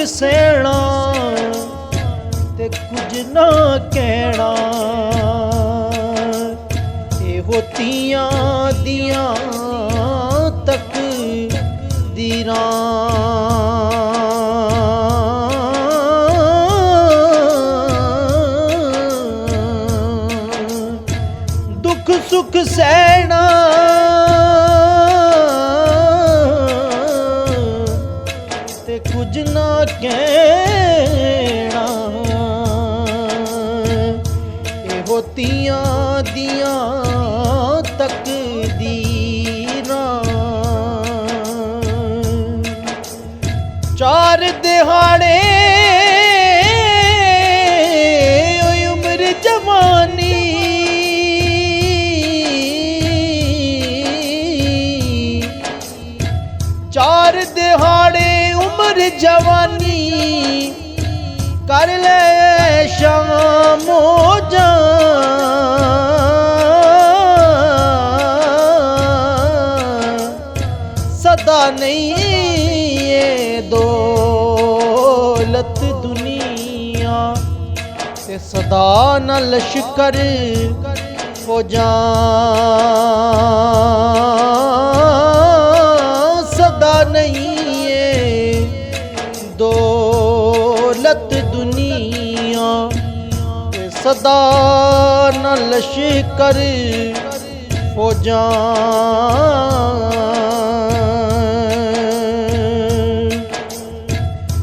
ਸਹਿਣਾ ਤੇ ਕੁਝ ਨਾ ਕਹਿਣਾ। ਇਹੋ ਤੀਆਂ ਦੀਆਂ ਤਕਦੀਰਾਂ। ਦੁੱਖ ਸੁੱਖ ਸਹਿਣਾ ਤੇ ਕੁਝ ਨਾ ਕਹਿਣਾ। ਇਹੋ ਤੀਆਂ ਦੀਆਂ ਤਕਦੀਰਾਂ। ਚਾਰ ਦਿਹਾੜੇ ਉਮਰ ਜਵਾਨੀ। ਚਾਰ ਦਿਹਾੜੇ ਉਮਰ ਜਵਾਨੀ ਕਰ ਲੈ ਸ਼ਾਮ ਮੌਜਾਂ। ਸਦਾ ਨਹੀਂ ਇਹ ਦੌਲਤ ਦੁਨੀਆ ਤੇ ਸਦਾ ਨਾ ਲਸ਼ਕਰ ਫੌਜਾਂ। ਸਦਾ ਨਹੀਂ ਇਹ ਦੌਲਤ ਦੁਨੀਆ ਤੇ ਸਦਾ ਨਾ ਲਸ਼ਕਰ ਫੌਜਾਂ।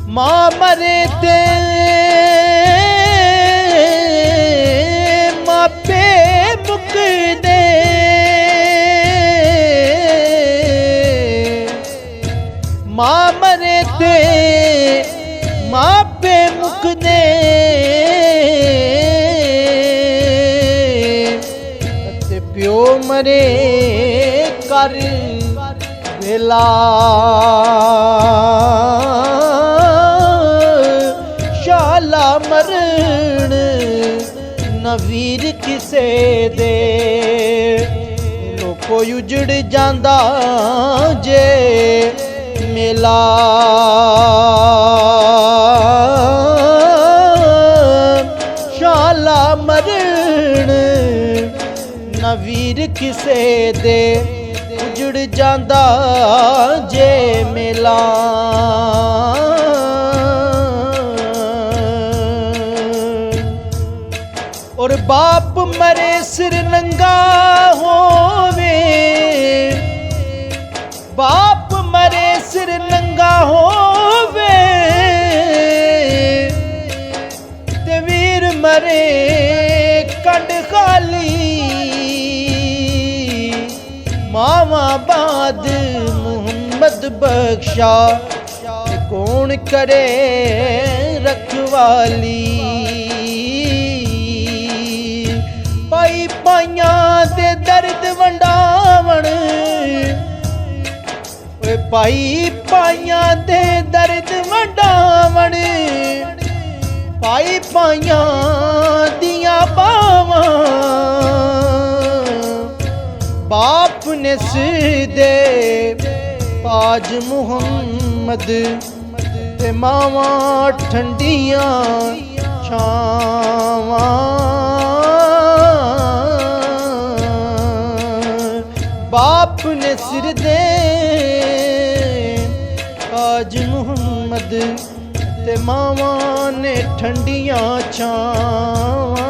ਮਾਂ ਮਰੇ ਤੇ ਮਾਪੇ ਮੁੱਕਦੇ। ਮਾਂ ਮਰੇ ਤੇ ਮਾਪੇ ਮੁੱਕਦੇ ਅਤੇ ਪਿਓ ਮਰੇ ਕਰ ਵੇਲਾ। ਸ਼ਾਲਾ ਮਰਨ ਨਾ ਵੀਰ ਕਿਸੇ ਦੇ। ਲੋਕੋ ਉਜੜ ਜਾਂਦਾ ਜੇ ਮੇਲਾ। ਸ਼ਾਲਾ ਮਰਨ ਨਾ ਵੀਰ ਕਿਸੇ ਦੇ ਉਜੜ ਜਾਂਦਾ ਜੇ ਮੇਲਾ। ਔਰ ਬਾਪ ਮਰੇ ਸਿਰ ਨੰਗਾ ਹੋਵੇ। ਬਾਪ ਮਰੇ ਸਿਰ ਨੰਗਾ ਹੋਵੇ ਤੇ ਵੀਰ ਮਰੇ ਕੰਡ ਖਾਲੀ। ਮਾਵਾਂ ਬਾਦ ਮੁਹੰਮਦ ਬਖਸ਼ਾ ਕੌਣ ਕਰੇ ਰਖਵਾਲੀ। ਭਾਈ ਭਾਈਆਂ ਦੇ ਦਰਦ ਵੰਡਾਵਣ। ਓਏ ਭਾਈ ਭਾਈਆਂ ਦੇ ਦਰਦ ਵੰਡਾਵਣ। ਭਾਈ ਭਾਈਆਂ ਦੀਆਂ ਬਾਵਾਂ ਬਾਪ ਨੇ ਸਿੱਧੇ ਤਾਜ ਮੁਹੰਮਦ ਤੇ ਮਾਵਾਂ ਠੰਡੀਆਂ ਛਾਵਾਂ। ਬਾਪ ਨੇ ਸਿਰ ਦੇ ਤਾਜ ਮੁਹੰਮਦ ਤੇ ਮਾਵਾਂ ਨੇ ਠੰਡੀਆਂ ਛਾਵਾਂ।